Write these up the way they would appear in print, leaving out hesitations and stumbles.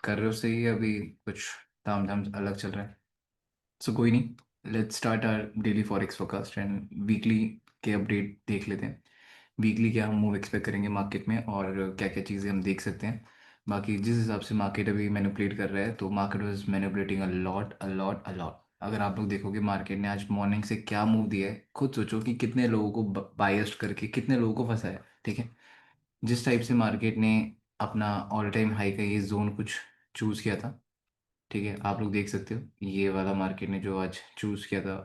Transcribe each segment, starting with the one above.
कर रहे हो सही है। अभी कुछ ताम झाम अलग चल रहा है। सो कोई नहीं, let's start our daily forex forecast and weekly के अपडेट देख लेते हैं। वीकली क्या हम मूव एक्सपेक्ट करेंगे मार्केट में और क्या क्या चीज़ें हम देख सकते हैं। बाकी जिस हिसाब से मार्केट अभी मैनिपुलेट कर रहा है तो market was manipulating a lot a lot a lot. अगर आप लोग देखोगे मार्केट ने आज मॉर्निंग से क्या मूव दिया है, खुद सोचो कि कितने लोगों को बायस्ड करके कितने लोगों को फंसाया। ठीक है, जिस टाइप से मार्केट ने अपना ऑल टाइम हाई का ये जोन कुछ चूज़ किया था। ठीक है, आप लोग देख सकते हो ये वाला मार्केट ने जो आज चूज़ किया था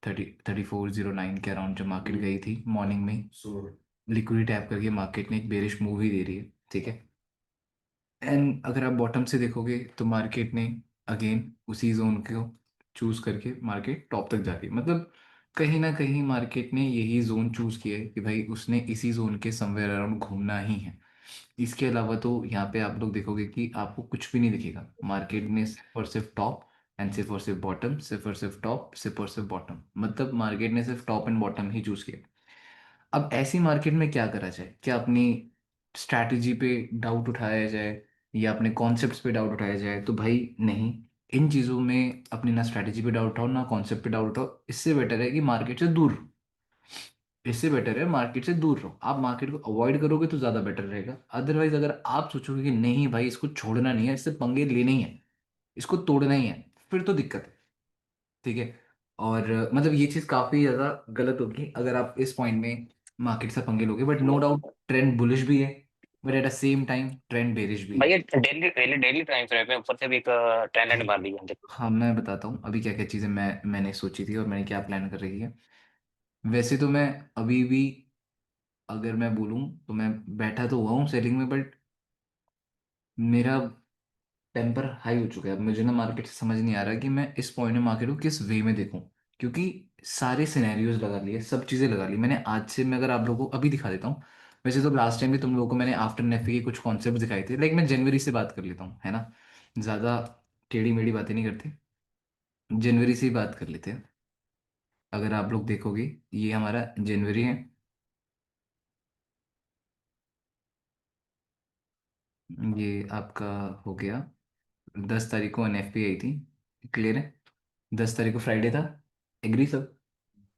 3409 के अराउंड जब मार्केट गई थी मॉर्निंग में, लिक्विडिटी टैप करके मार्केट ने एक बेरिश मूव ही दे रही है। ठीक है, एंड अगर आप बॉटम से देखोगे तो मार्केट ने अगेन उसी जोन को चूज करके मार्केट टॉप तक जा रही है। मतलब कहीं ना कहीं मार्केट ने यही जोन चूज किया है कि भाई उसने इसी जोन के समवेयर अराउंड घूमना ही है। इसके अलावा तो यहाँ पे आप लोग देखोगे कि आपको कुछ भी नहीं दिखेगा। मार्केट ने सिर्फ और सिर्फ टॉप एंड सिर्फ और सिर्फ बॉटम, सिर्फ और सिर्फ टॉप, सिर्फ और सिर्फ बॉटम, मतलब मार्केट ने सिर्फ top and bottom he choose किया। अब ऐसी मार्केट में क्या करा जाए? क्या अपनी स्ट्रैटेजी पे डाउट उठाया जाए या अपने कॉन्सेप्ट्स पे डाउट उठाया जाए? तो भाई नहीं, इन चीज़ों में अपनी ना स्ट्रैटेजी पे डाउट उठाओ ना कॉन्सेप्ट पे डाउट उठाओ। इससे बेटर है कि मार्केट से दूर रहो। इससे बेटर है मार्केट से दूर रहो। आप मार्केट को अवॉइड करोगे तो ज़्यादा बेटर रहेगा। अदरवाइज अगर आप सोचोगे कि नहीं भाई इसको छोड़ना नहीं है, इससे पंगे लेने ही है, इसको तोड़ना ही है, फिर तो दिक्कत है। ठीक है, और मतलब ये चीज़ काफ़ी ज़्यादा गलत होगी अगर आप इस पॉइंट में मार्केट से पंगे लोगे। But no doubt trend bullish भी है, but at the same time trend bearish भी है। भैया daily daily daily time frame पे ऊपर से भी एक ट्रेंड लाइन मार दी है देखो। हाँ, मैं बताता हूँ अभी क्या क्या चीज़ें मैंने सोची थी और मैंने क्या प्लान कर रही है। वैसे तो मैं अभी भी, अगर मैं बोलूँ तो मैं बैठा तो हुआ हूँ सेलिंग में, बट मेरा टेम्पर हाई हो चुका है। अब मुझे ना मार्केट से समझ नहीं आ रहा कि मैं इस पॉइंट में मार्केट को किस वे में देखूं, क्योंकि सारे सिनेरियोज लगा लिए, सब चीज़ें लगा ली मैंने। आज से मैं अगर आप लोगों को अभी दिखा देता हूँ। वैसे तो लास्ट टाइम भी तुम लोगों को मैंने आफ्टर नेफे के कुछ कॉन्सेप्ट दिखाए थे, लाइक मैं जनवरी से बात कर लेता हूँ, है ना। ज़्यादा टेढ़ी मेढ़ी बातें नहीं करते, जनवरी से ही बात कर लेते हैं। अगर आप लोग देखोगे ये हमारा जनवरी है। ये आपका हो गया 10 तारीख को एनएफपी आई थी, क्लियर है। 10 तारीख को फ्राइडे था, एग्री सब।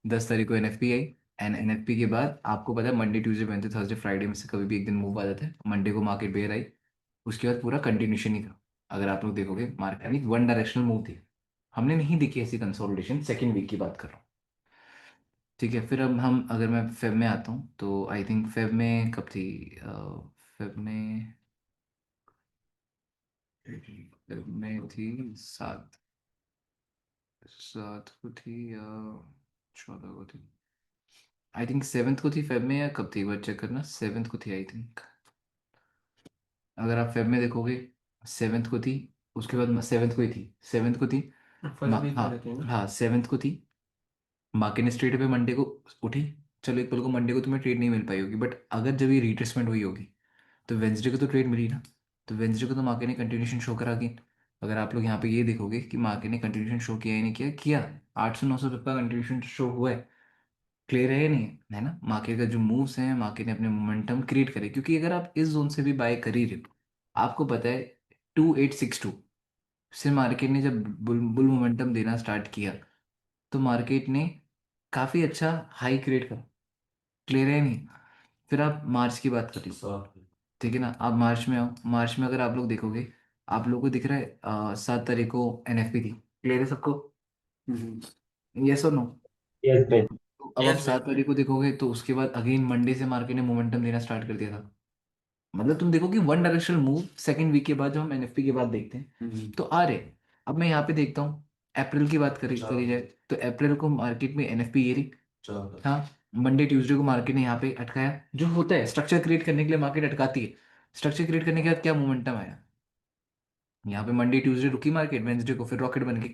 10 तारीख को एनएफपी आई, एंड एनएफपी के बाद आपको पता है Monday Tuesday Wednesday Thursday Friday में से कभी भी एक दिन मूव आ जाता है। मंडे को मार्केट बेयर आई, उसके बाद पूरा कंटिन्यूशन ही था। अगर आप लोग देखोगे मार्केट वन डायरेक्शनल मूव थी, हमने नहीं देखी ऐसी कंसोलिडेशन। सेकेंड वीक की बात कर रहा हूँ। ठीक है, फिर अब हम, अगर मैं फेब में आता हूँ तो आई थिंक फेब में कब थी? फेब में, फेब में थी 7, 7 को थी या 14 को थी? आई थिंक 7th को थी फेब में, या कब थी एक बार चेक करना। 7th को थी आई थिंक। अगर आप फेब में देखोगे 7th को थी, उसके बाद 7th को ही थी, 7th को थी। फर्स्ट वीक में हाँ, रहती है ना। हाँ 7th को थी। मार्केट ने स्ट्रेट पे मंडे को उठी। चलो एक पल को मंडे को तुम्हें ट्रेड नहीं मिल पाई होगी, बट अगर जब ये रिट्रेसमेंट हुई होगी तो वेंसडे को तो ट्रेड मिली ना। तो वेंसडे को तो मार्केट ने कंटिन्यूशन शो करा कि, अगर आप लोग यहाँ पे ये देखोगे कि मार्केट ने कंटिन्यूशन शो किया ही नहीं किया, किया 800-900 का कंटिन्यूशन शो हुआ है। क्लियर है या नहीं है ना? मार्केट का जो मूव्स हैं, मार्केट ने अपने मोमेंटम क्रिएट करे, क्योंकि अगर आप इस जोन से भी बाय कर ही रहे हो, आपको पता है 2862 से मार्केट ने जब बुल मोमेंटम देना स्टार्ट किया तो मार्केट ने काफी अच्छा हाई क्रिएट करा। क्लियर है या नहीं? फिर आप मार्च की बात करिए। ठीक है ना, आप मार्च में आओ। मार्च में अगर आप लोग देखोगे, आप लोगों को दिख रहा है 7 तारीख को एनएफपी थी। क्लियर है सबको? यस और नो? यस भाई। तो अब आप 7 तारीख को देखोगे तो उसके बाद अगेन मंडे से मार्केट ने मोमेंटम देना स्टार्ट कर दिया था। मतलब तुम देखो कि one directional move second week के बाद, जो हम एनएफपी के बाद देखते हैं तो आ रहे। अब मैं यहाँ पे देखता हूँ अप्रैल की बात करी जाए तो अप्रैल को मार्केट में एनएफपी ये रही। हाँ, मंडे ट्यूसडे को मार्केट ने यहाँ पे अटकाया, जो होता है स्ट्रक्चर क्रिएट करने के लिए मार्केट अटकाती है। स्ट्रक्चर क्रिएट करने के बाद क्या मोमेंटम आया? यहाँ पे मंडे ट्यूसडे रुकी मार्केट, वेंसडे को फिर रॉकेट बन गई।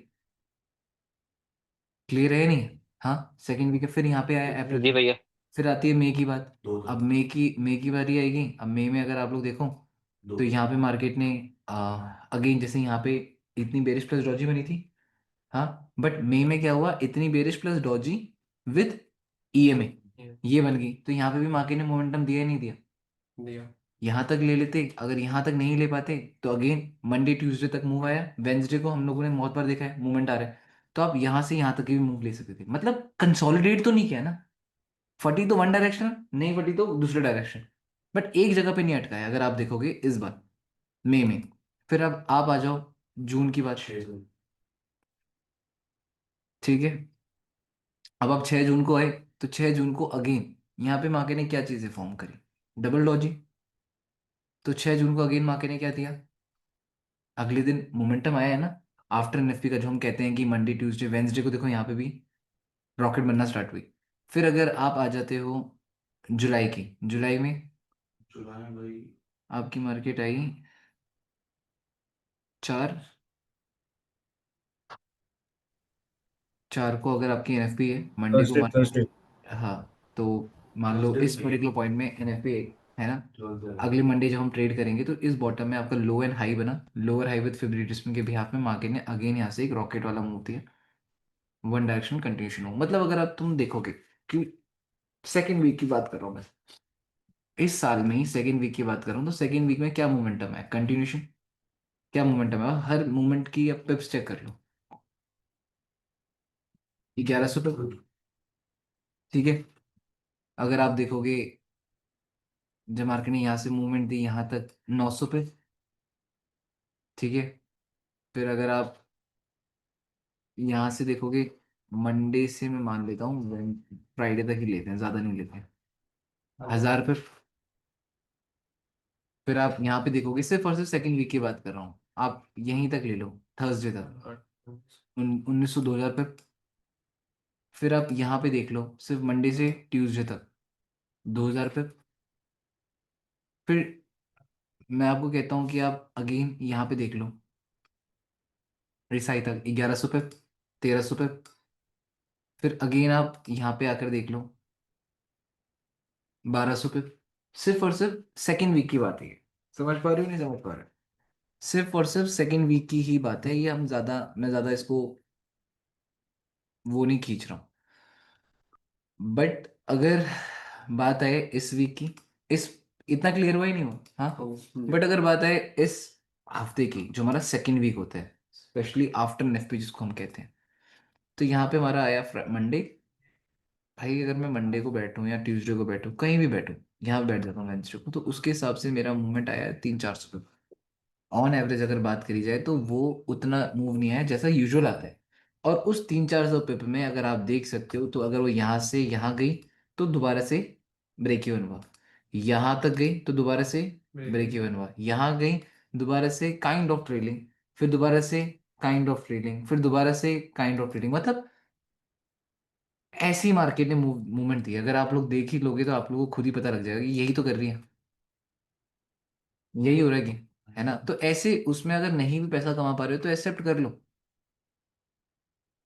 क्लियर है या नहीं? हाँ, सेकंड वीक है, फिर यहाँ पे आया अप्रैल जी में। भैया। फिर आती है मई की बात। अब मई की बारी आएगी। अब मई में अगर आप लोग देखो तो यहाँ पे मार्केट ने अगेन जैसे यहाँ पे इतनी बेरिश प्लस डॉजी बनी थी। हाँ, बट मई में क्या हुआ? इतनी bearish plus Doge with EMA ये बन गई। तो यहाँ पे भी मार्केट ने मोमेंटम दिया ही नहीं दिया? दिया। यहाँ तक ले लेते, अगर यहाँ तक नहीं ले पाते तो अगेन मंडे ट्यूसडे तक मूव आया, वेंसडे को हम लोगों ने बहुत बार देखा है मूवमेंट आ रहा है, तो आप यहाँ से यहाँ तक भी मूव ले सकते थे, मतलब कंसोलिडेट तो नहीं किया ना। फटी तो वन डायरेक्शन, नहीं फटी तो दूसरे डायरेक्शन, बट एक जगह पे नहीं अटका है अगर आप देखोगे इस बार मई में। फिर अब आप आ जाओ जून की बात, ठीक है। अब आप 6 जून को आए, तो 6 जून को अगेन यहाँ पे मार्केट ने क्या चीजें फॉर्म करी, डबल डॉजी। तो 6 जून को अगेन मार्केट ने क्या दिया, अगले दिन मोमेंटम आया है ना, आफ्टर एनएफपी का, जो हम कहते हैं कि मंडे ट्यूसडे वेंसडे को देखो यहाँ पे भी रॉकेट बनना स्टार्ट हुई। फिर अगर आप आ जाते हो जुलाई की, जुलाई में आपकी मार्केट आई 4 को, अगर आपकी एनएफपी है मंडे को थर्सडे मार्केट, थर्सडे हाँ, तो मान लो इस पर्टिकुलर पॉइंट में एनएफपी है ना, अगले मंडे जब हम ट्रेड करेंगे तो इस बॉटम में आपका लो एंड हाई बना, लोअर हाई विद फिबोनाची के बिहाफ में मार्केट ने अगेन यहाँ से एक रॉकेट वाला मूव दिया, वन डायरेक्शन कंटिन्यूशन हो। मतलब अगर आप तुम देखोगे कि सेकेंड वीक की बात कर रहा हूँ मैं, इस साल में ही सेकेंड वीक की बात कर रहा हूँ, तो सेकेंड वीक में क्या मोमेंटम है, कंटिन्यूशन, क्या मोमेंटम है, हर मूवमेंट की आप पिप्स चेक कर लो, 1100 पे, ठीक है। अगर आप देखोगे जब मार्केट ने यहाँ से मूवमेंट दी यहाँ तक 900 पे, ठीक है। फिर अगर आप यहाँ से देखोगे, मंडे से मैं मान लेता हूँ फ्राइडे तक ही लेते हैं, ज्यादा नहीं लेते हैं, 1000 पे। फिर आप यहाँ पे देखोगे, सिर्फ और सिर्फ सेकंड वीक की बात कर रहा हूँ, आप यहीं तक ले लो, थर्सडे तक 1900 2000 पे। फिर आप यहाँ पे देख लो सिर्फ मंडे से ट्यूसडे तक 2000 पे। फिर मैं आपको कहता हूँ कि आप अगेन यहाँ पे देख लो, रिसाई तक 1100 पे, 1300 पे। फिर अगेन आप यहाँ पे आकर देख लो 1200 पे। सिर्फ और सिर्फ सेकेंड वीक की बात है ये। समझ पा रहे हो नहीं समझ पा रहे हो? सिर्फ और सिर्फ सेकेंड वीक की ही बात है ये, हम ज्यादा, मैं ज्यादा इसको वो नहीं खींच रहा हूँ। बट अगर बात आए इस वीक की, इस, इतना क्लियर हुआ ही नहीं हुआ, हाँ। बट अगर बात आए इस हफ्ते की, जो हमारा सेकेंड वीक होता है, स्पेशली आफ्टर नेफपी जिसको हम कहते हैं, तो यहाँ पे हमारा आया मंडे। भाई अगर मैं मंडे को बैठूं या ट्यूसडे को बैठूं, कहीं भी बैठूं, यहाँ पे बैठ जाता हूँ वेंसडे को, तो उसके हिसाब से मेरा मूवमेंट आया है 300-400 पे। ऑन एवरेज अगर बात करी जाए तो वो उतना मूव नहीं आया जैसा यूजुअल आता है। और उस 300-400 पिप में अगर आप देख सकते हो, तो अगर वो यहाँ से यहाँ गई तो दोबारा से ब्रेक इवन हुआ, यहाँ तक गई तो दोबारा से ब्रेक इवन हुआ, यहाँ गई दोबारा से काइंड ऑफ ट्रेलिंग, फिर दोबारा से काइंड ऑफ ट्रेलिंग, फिर दोबारा से काइंड ऑफ ट्रेलिंग, मतलब ऐसी मार्केट ने मूवमेंट दी। अगर आप लोग देख ही लोगे तो आप लोगों को खुद ही पता लग जाएगा कि यही तो कर रही है, यही हो रहा है कि, है ना। तो ऐसे उसमें अगर नहीं भी पैसा कमा पा रहे हो तो एक्सेप्ट कर लो।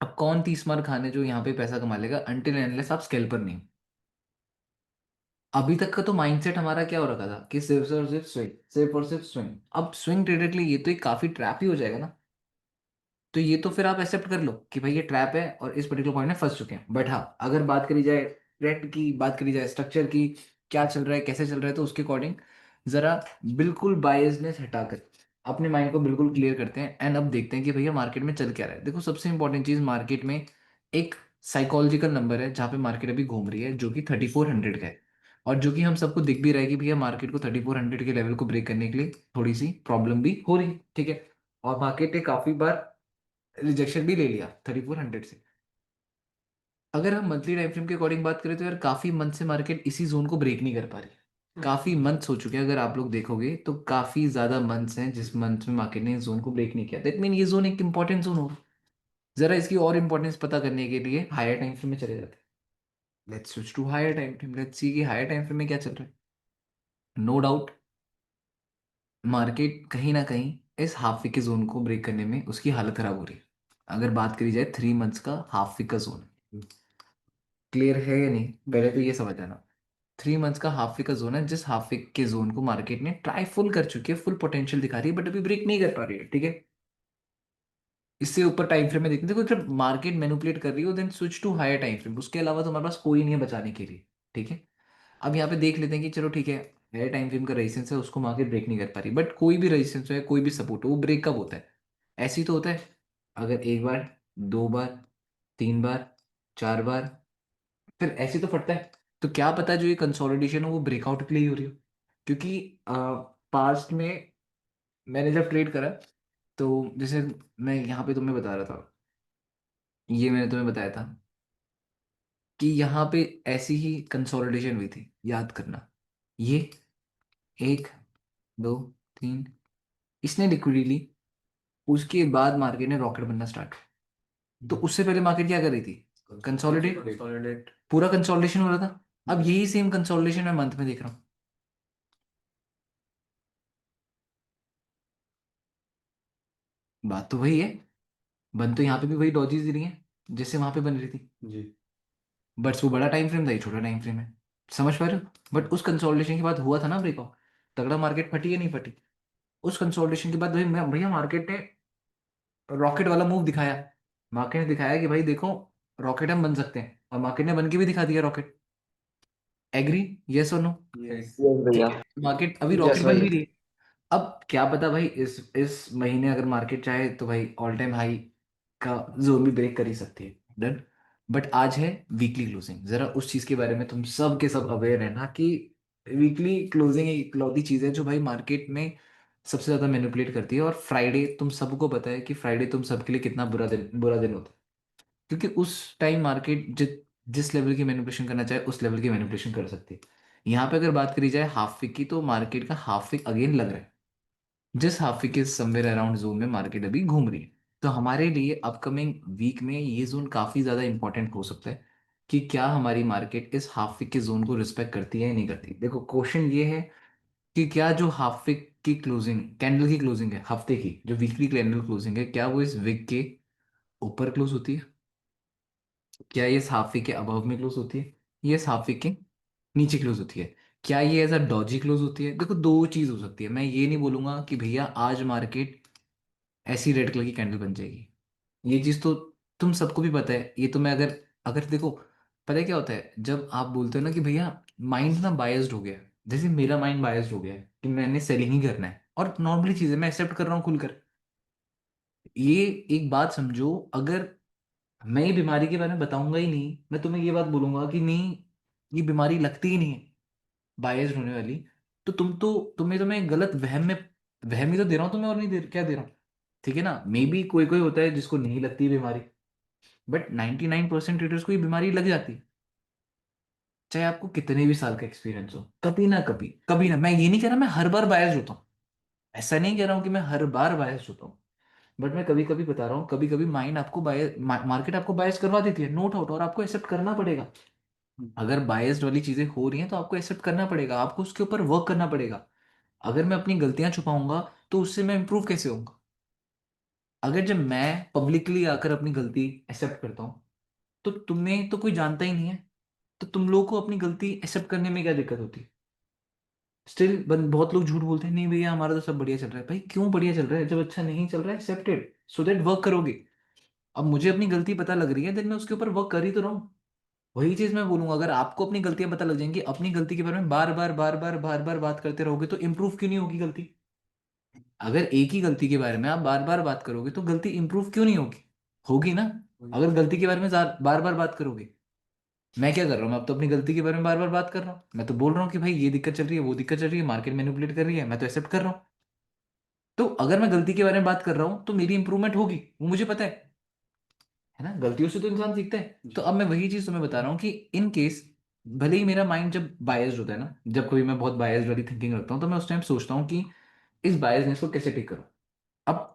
अब कौन 30 मार खाने जो यहाँ पे पैसा कमा लेगा, अनटिल एनलेस आप स्केल्पर नहीं हो। अभी तक का तो माइंडसेट हमारा क्या हो रखा था कि सिर्फ और सिर्फ स्विंग, सिर्फ और सिर्फ स्विंग। अब स्विंग ट्रेडर के लिए ये तो एक काफी ट्रैप ही हो जाएगा ना। तो ये तो फिर आप एक्सेप्ट कर लो कि भाई ये ट्रैप है और इस पर्टिकुलर पॉइंट में फंस चुके हैं। बट हाँ, अगर बात करी जाए ट्रेंड की, बात करी जाए स्ट्रक्चर की, क्या चल रहा है कैसे चल रहा है, तो उसके अकॉर्डिंग जरा बिल्कुल बायसनेस हटाकर अपने माइंड को बिल्कुल क्लियर करते हैं एंड अब देखते हैं कि भैया मार्केट में चल क्या रहा है। देखो सबसे इंपॉर्टेंट चीज मार्केट में एक साइकोलॉजिकल नंबर है जहाँ पे मार्केट अभी घूम रही है, जो कि 3400 का है। और जो कि हम सबको दिख भी रहा है कि भैया मार्केट को 3400 के लेवल को ब्रेक करने के लिए थोड़ी सी प्रॉब्लम भी हो रही है, ठीक है। और मार्केट ने काफी बार रिजेक्शन भी ले लिया 3400 से। अगर हम मंथली टाइम फ्रेम के अकॉर्डिंग बात करें तो यार काफी मंथ से मार्केट इसी जोन को ब्रेक नहीं कर पा रही। काफी मंथ्स हो चुके हैं, अगर आप लोग देखोगे तो काफी ज्यादा मंथ्स हैं जिस मंथ में मार्केट ने इस जोन को ब्रेक नहीं किया। दैट मीन ये जोन एक इंपॉर्टेंट जोन होगा। जरा इसकी और इंपॉर्टेंस पता करने के लिए हायर टाइम फ्रेम में चले जाते हैं। Let's switch to higher time frame, let's see कि हायर टाइम फ्रेम में क्या चल रहा है। नो डाउट मार्केट कहीं ना कहीं इस हाफ वीक के जोन को ब्रेक करने में उसकी हालत खराब हो रही है। अगर बात करी जाए 3 मंथ्स का हाफ वीक का जोन, क्लियर है या नहीं पहले तो ये समझ आना। 3 मंथ्स का हाफ वीक का जोन है, जिस हाफ वीक के जोन को मार्केट ने ट्राई फुल कर चुकी है, फुल पोटेंशियल दिखा रही है, बट अभी ब्रेक नहीं कर पा रही है, ठीक है। इससे ऊपर टाइम फ्रेम में देखते देखो, जब मार्केट मैनिपुलेट कर रही हो then switch to higher time frame, उसके अलावा तो हमारे पास कोई नहीं है बचाने के लिए, ठीक है। अब यहाँ पे देख लेते हैं कि चलो ठीक है, है टाइम फ्रेम का रेजिस्टेंस है, उसको मार्केट ब्रेक नहीं कर पा रही। बट कोई भी रेजिस्टेंस है, कोई भी सपोर्ट हो, वो ब्रेक कब होता है? ऐसे ही तो होता है, अगर एक बार, दो बार, तीन बार, चार बार, फिर ऐसे ही तो फटता है। तो क्या पता जो ये कंसोलिडेशन हो वो ब्रेकआउट के लिए ही हो रही हो। क्योंकि पास्ट में मैंने जब ट्रेड करा, तो जैसे मैं यहाँ पे तुम्हें बता रहा था, ये मैंने तुम्हें बताया था कि यहाँ पे ऐसी ही कंसोलिडेशन हुई थी, याद करना। ये एक, दो, तीन, इसने लिक्विडिटी ली, उसके बाद मार्केट ने रॉकेट बनना स्टार्ट। तो उससे पहले मार्केट क्या कर रही थी? कंसोलिडेट, कंसोलिडेट, पूरा कंसोलिडेशन हो रहा था। अब यही सेम कंसोलिडेशन मैं मंथ में देख रहा हूँ। बात तो वही है, बन तो यहाँ पे भी वही डॉजेज रही है जैसे वहां पे बन रही थी जी। बट वो बड़ा टाइम फ्रेम था, ये छोटा टाइम फ्रेम है। समझ पा रहे हो? बट उस कंसोलिडेशन के बाद हुआ था ना ब्रेकआउट, तगड़ा मार्केट फटी या नहीं फटी? उस कंसोलिडेशन के बाद भाई भैया मार्केट ने रॉकेट वाला मूव दिखाया। मार्केट ने दिखाया कि भाई देखो, रॉकेट हम बन सकते हैं, और मार्केट ने बन के भी दिखा दिया रॉकेट। एग्री? यस और नो? यस। यस ठीक भैया। है, मार्केट अभी यस रॉकेट बन भैया। भी रही है। अब क्या पता भाई, इस महीने अगर मार्केट चाहे तो भाई ऑल टाइम हाई का जोन भी ब्रेक कर ही सकती है। डन। बट आज है वीकली क्लोजिंग, जरा उस चीज के बारे में तुम सब के सब अवेयर है ना कि वीकली क्लोजिंग एक इकलौती चीज है जो भाई मार्केट में सबसे ज्यादा मैनिपुलेट करती है। और फ्राइडे तुम सबको पता है कि फ्राइडे तुम सबके लिए कितना बुरा दिन होता है। क्योंकि उस टाइम मार्केट जिस लेवल की मैनिपुलेशन करना चाहे उस लेवल की मैनिपुलेशन कर सकती है। यहाँ पे अगर बात करी जाए हाफ वीक की, तो मार्केट का हाफ वीक अगेन लग रहा है, जिस हाफ वीक के समवेयर अराउंड जोन में मार्केट अभी घूम रही है। तो हमारे लिए अपकमिंग वीक में ये जोन काफी ज्यादा इंपॉर्टेंट हो सकता है कि क्या हमारी मार्केट इस हाफ वीक के जोन को रिस्पेक्ट करती है या नहीं करती। देखो क्वेश्चन ये है कि क्या जो हाफ वीक की क्लोजिंग, कैंडल की क्लोजिंग है, हफ्ते की जो वीकली कैंडल क्लोजिंग है, क्या वो इस वीक के ऊपर क्लोज होती है? क्या ये हाफ वीक के अबव में क्लोज होती है? ये हाफ वीक के नीचे क्लोज होती है? क्या ये एज अ डॉजी क्लोज होती है? देखो दो चीज हो सकती है। मैं ये नहीं बोलूंगा कि भैया आज मार्केट ऐसी रेड कलर की कैंडल बन जाएगी। ये चीज तो तुम सबको भी पता है। ये तो मैं अगर अगर देखो, पता है क्या होता है जब आप बोलते हो ना कि भैया माइंड ना बायस्ड हो गया है, जैसे मेरा माइंड बायस्ड हो गया है कि मैंने सेलिंग ही करना है, और नॉर्मली चीज है, मैं एक्सेप्ट कर रहा हूँ खुलकर। ये एक बात समझो, अगर मैं ये बीमारी के बारे में बताऊंगा ही नहीं, मैं तुम्हें ये बात बोलूंगा कि नहीं ये बीमारी लगती ही नहीं है, बायस्ड होने वाली, तो तुम्हें गलत वहम में, वहम ही तो दे रहा हूँ तुम्हें, और नहीं दे क्या दे रहा हूँ? ठीक है ना, मे बी कोई कोई होता है जिसको नहीं लगती बीमारी, बट 99% ट्रेडर्स को ये बीमारी लग जाती है। चाहे आपको कितने भी साल का एक्सपीरियंस हो, कभी ना कभी, कभी ना, मैं ये नहीं कह रहा मैं हर बार बायस्ड होता हूँ, ऐसा नहीं कह रहा हूँ कि मैं हर बार बायस्ड होता हूँ, बट मैं कभी कभी बता रहा हूँ, कभी कभी माइंड आपको मार्केट आपको बायस करवा देती है, नो डाउट, और आपको एक्सेप्ट करना पड़ेगा। अगर बायस्ड वाली चीजें हो रही हैं तो आपको एक्सेप्ट करना पड़ेगा, आपको उसके ऊपर वर्क करना पड़ेगा। अगर मैं अपनी गलतियां छुपाऊंगा तो उससे मैं इंप्रूव कैसे होऊंगा? अगर जब मैं पब्लिकली आकर अपनी गलती एक्सेप्ट करता हूँ, तो तुम्हें तो कोई जानता ही नहीं है, तो तुम लोगों को अपनी गलती एक्सेप्ट करने में क्या दिक्कत होती है? स्टिल बहुत लोग झूठ बोलते हैं, नहीं भैया हमारा तो सब बढ़िया चल रहा है। भाई क्यों बढ़िया चल रहा है? जब अच्छा नहीं चल रहा है, एक्सेप्टेड, सो दैट वर्क करोगे। अब मुझे अपनी गलती पता लग रही है, देन मैं उसके ऊपर वर्क कर ही तो रहा हूँ। वही चीज मैं बोलूंगा, अगर आपको अपनी गलतियां पता लग जाएंगी, अपनी गलती के बारे में बार बार बार बार बार बार बात करते रहोगे, तो इंप्रूव क्यों नहीं होगी गलती? अगर एक ही गलती के बारे में आप बार बार बात करोगे तो गलती इंप्रूव क्यों नहीं होगी? होगी ना। अगर गलती के बारे में बार बार बात करोगे, मैं क्या कर रहा हूँ, मैं अब तो अपनी गलती के बारे में बार बार बात कर रहा हूँ, मैं तो बोल रहा हूँ कि भाई ये दिक्कत चल रही है, वो दिक्कत चल रही है, मार्केट मैनिपुलेट कर रही है, मैं तो एक्सेप्ट कर रहा हूँ। तो अगर मैं गलती के बारे में बात कर रहा हूँ तो मेरी इंप्रूवमेंट होगी, वो मुझे पता है ना, गलतियों से तो इंसान सीखता है। तो अब मैं वही चीज तुम्हें बता रहा हूँ कि इन केस, भले ही मेरा माइंड जब बायस्ड होता है ना, जब कभी मैं बहुत बायस्ड वाली थिंकिंग रखता हूँ, तो मैं उस टाइम सोचता हूँ कि इस बायसनेस को कैसे ठीक करूँ। अब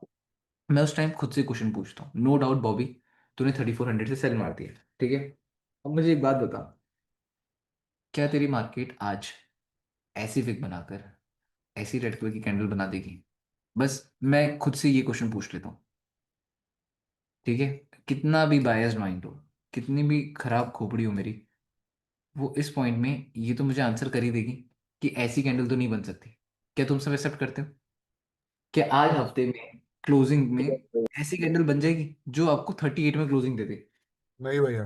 मैं उस टाइम खुद से क्वेश्चन पूछता हूँ, नो डाउट बॉबी, तूने 3400 से सेल मार दिया, ठीक है? अब मुझे एक बात बता, क्या तेरी मार्केट आज ऐसी विग बनाकर ऐसी रेड कलर की कैंडल बना देगी? बस मैं खुद से ये क्वेश्चन पूछ लेता हूँ, ठीक है? कितना भी बायस्ड माइंड हो, कितनी भी खराब खोपड़ी हो मेरी, वो इस पॉइंट में ये तो मुझे आंसर कर ही देगी कि ऐसी कैंडल तो नहीं बन सकती। क्या तुम सब एक्सेप्ट करते हो कि आज हफ्ते में क्लोजिंग में यस भैया। ऐसी कैंडल बन जाएगी जो आपको 38 में क्लोजिंग दे दे? नहीं भैया।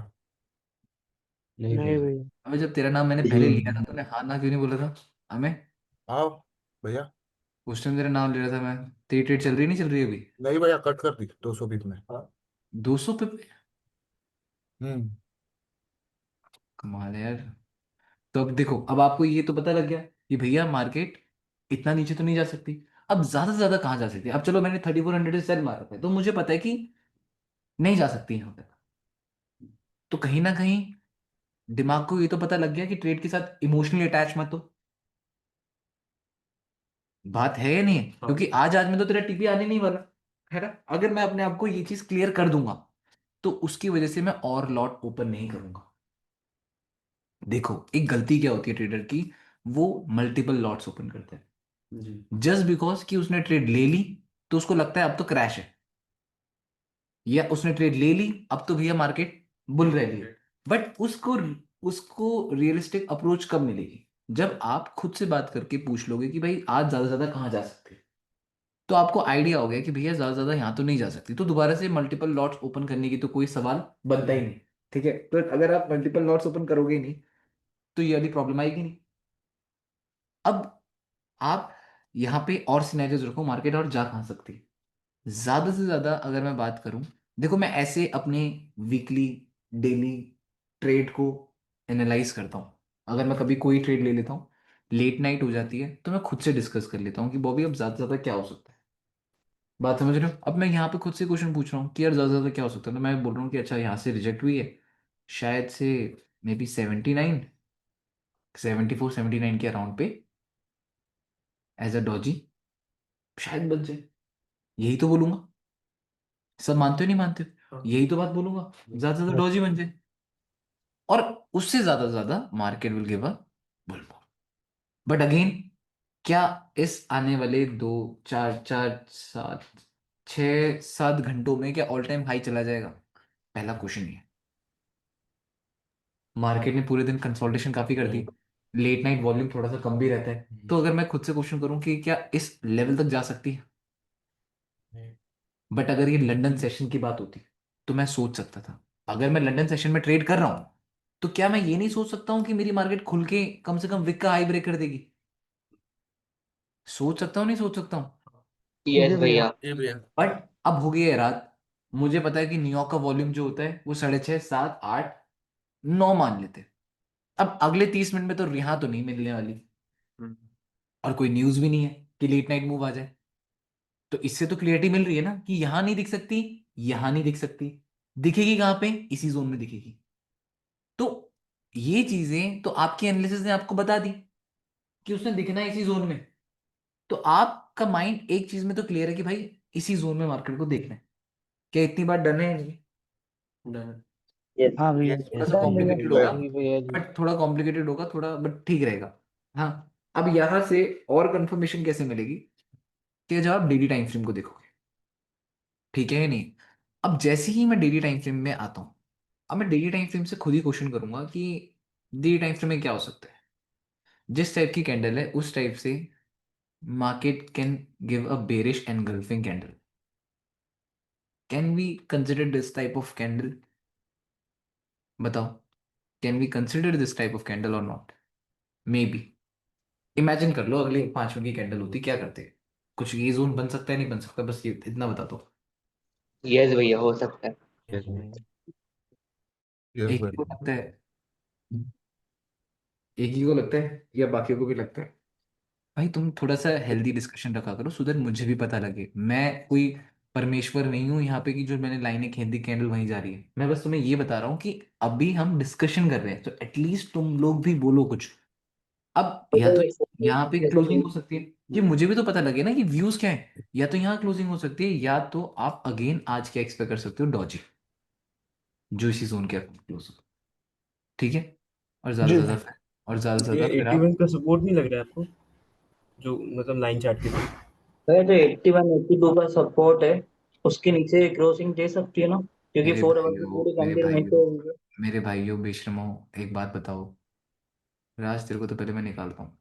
नहीं नहीं भैया। भैया। अबे जब तेरा नाम मैंने पहले लिया था, तूने हाँ ना क्यों नहीं बोला था हमें? हाँ भैया। उस टाइम तेरा नाम ले रहा था मैं। तेरी ट्रेड चल रही नहीं चल रही अभी? नहीं भैया, कट कर दी 200 में। हाँ। 200 पे? हम्म। कमाल है यार। तो अब देखो, अब आपको ये तो पता लग गया कि भैया मार्केट इतना नीचे तो नहीं जा सकती। अब ज्यादा से ज्यादा कहाँ जा सकती है? अब चलो मैंने 3400 से सेल मारा था, तो मुझे पता है कि नहीं जा सकती यहाँ तक। तो कहीं ना कहीं दिमाग को ये तो पता लग गया कि ट्रेड के साथ इमोशनली अटैच मत हो। बात है या नहीं है? क्योंकि आज आज में तो तेरा टीपी आने नहीं वाला है ना। अगर मैं अपने आप को ये चीज क्लियर कर दूंगा, तो उसकी वजह से मैं और लॉट ओपन नहीं करूंगा। देखो, एक गलती क्या होती है ट्रेडर की, वो मल्टीपल लॉट्स ओपन करते हैं जस्ट बिकॉज कि उसने ट्रेड ले ली, तो उसको लगता है अब तो क्रैश है, या उसने ट्रेड ले ली अब तो भैया मार्केट बुल रही है। बट उसको उसको रियलिस्टिक अप्रोच कब मिलेगी? जब आप खुद से बात करके पूछ लोगे कि भाई आज ज्यादा से ज्यादा कहाँ जा सकते हैं। तो आपको आइडिया हो गया कि भैया ज्यादा से ज्यादा यहाँ तो नहीं जा सकती, तो दोबारा से मल्टीपल लॉट्स ओपन करने की तो कोई सवाल बनता ही नहीं। ठीक है, तो अगर आप मल्टीपल लॉट्स ओपन करोगे ही नहीं, तो ये वाली प्रॉब्लम आएगी नहीं। अब आप यहाँ पे और सिनेरियोज रखो, मार्केट और जा कहाँ सकती है। ज्यादा से ज्यादा अगर मैं बात करूं, देखो मैं ऐसे अपने वीकली डेली ट्रेड को एनालाइज करता हूं। अगर मैं कभी कोई ट्रेड ले लेता हूं, लेट नाइट हो जाती है, तो मैं खुद से डिस्कस कर लेता हूँ कि बॉबी अब ज्यादा से ज्यादा क्या हो सकता है। बात समझ रहे हो? अब मैं यहाँ पे खुद से क्वेश्चन पूछ रहा हूँ कि यार ज्यादा से ज्यादा क्या हो सकता है, तो मैं बोल रहा हूँ कि अच्छा यहाँ से रिजेक्ट हुई है, शायद से मे बी 79, 74, 79 के अराउंड पे एज अ डॉजी शायद बच जाए। यही तो बोलूंगा। सब मानते हो नहीं मानते हो? यही तो बात बोलूंगा, ज्यादा से ज्यादा डॉजी बन जाए। और उससे ज्यादा से ज्यादा market will give a bull. But again, क्या इस आने वाले 2 4 4 7 6 7 घंटों में क्या ऑल टाइम हाई चला जाएगा? पहला क्वेश्चन ये। मार्केट ने पूरे दिन कंसोलिडेशन काफी कर दी, लेट नाइट वॉल्यूम थोड़ा सा कम भी रहता है, तो अगर मैं खुद से क्वेश्चन करूं कि क्या इस लेवल तक जा सकती है? बट अगर ये लंदन सेशन की बात होती, तो मैं सोच सकता था। अगर मैं लंदन सेशन में ट्रेड कर रहा हूं, तो क्या मैं ये नहीं सोच सकता हूं कि मेरी मार्केट खुल के कम से कम विक का हाई ब्रेक कर देगी? सोच सकता हूँ नहीं सोच सकता हूँ? यस भैया। ये भैया। बट अब हो गई है रात, मुझे पता है कि न्यूयॉर्क का वॉल्यूम जो होता है वो 6:30 7 8 9 मान लेते हैं। अब अगले 30 मिनट में तो यहाँ तो नहीं मिलने वाली, और कोई न्यूज भी नहीं है कि लेट नाइट मूव आ जाए। तो इससे तो क्लियरिटी मिल रही है ना कि यहां नहीं दिख सकती, यहां नहीं दिख सकती। दिखेगी कहां पे? इसी जोन में दिखेगी। तो ये चीजें तो आपकी एनालिसिस ने आपको बता दी कि उसने दिखना है इसी जोन में। तो आपका माइंड एक चीज में तो क्लियर है कि भाई इसी जोन में मार्केट को देखना है। क्या इतनी बात डन है? नहीं डन? यस। हाँ भैया। थोड़ा सा डन भैया। कॉम्प्लिकेटेड होगा, जी भैया जी। बट थोड़ा कॉम्प्लिकेटेड होगा थोड़ा, बट ठीक रहेगा। हाँ। अब यहां से और कंफर्मेशन कैसे मिलेगी कि जब आप डेली टाइम फ्रेम को देखोगे, ठीक है या नहीं? अब जैसे ही मैं डेली टाइम फ्रेम में आता हूँ, अब मैं डेली टाइम फ्रेम से खुद ही क्वेश्चन करूंगा कि डेली टाइम फ्रेम में क्या हो सकता है। जिस टाइप की कैंडल है उस टाइप से market can give a bearish engulfing candle. Can we consider this type of candle? बताओ, can we consider this type of candle और नॉट? May be. इमेजिन कर लो अगले 5 मिनट की कैंडल होती, क्या करते? कुछ ये जोन बन सकता है नहीं बन सकता, बस ये इतना बता दो। यस भैया, हो सकता है। यस यस एक ही को भैया। लगता है? एक ही को लगता है या बाकियों को भी लगता है? भाई तुम थोड़ा सा हेल्दी डिस्कशन रखा करो, सुधर, मुझे भी पता लगे। मैं कोई परमेश्वर नहीं हूं यहाँ पे कि जो मैंने लाइनें खींच दी कैंडल वहीं जा रही है। मैं बस तुम्हें ये बता रहा हूँ कि अभी हम डिस्कशन कर रहे हैं, तो एटलीस्ट तुम लोग भी बोलो कुछ। अब या तो यहाँ पे क्लोजिंग हो सकती है, कि मुझे भी तो पता लगे ना कि व्यूज क्या है। या तो यहाँ क्लोजिंग हो सकती है, या तो आप अगेन आज क्या एक्सपेक्ट कर सकते हो, डॉजी, जो इसी जोन के क्लोज हो। ठीक है? और ज्यादा जी से ज्यादा, और ज्यादा से ये ज्यादा फिर 81 आप का सपोर्ट नहीं लग रहा है आपको, जो मतलब लाइन चार्ट के लिए? भैया जो 81 82 का सपोर्ट है, उसके नीचे क्रॉसिंग दे सकती है ना, क्योंकि मेरे 4 आवर की भाइयों, पूरी मेरे कैंडल नीचे भाइयों, होंगे। मेरे भाइयों बेशर्मो, एक बात बताओ। राज तेरे को तो पहले मैं निकालता हूँ,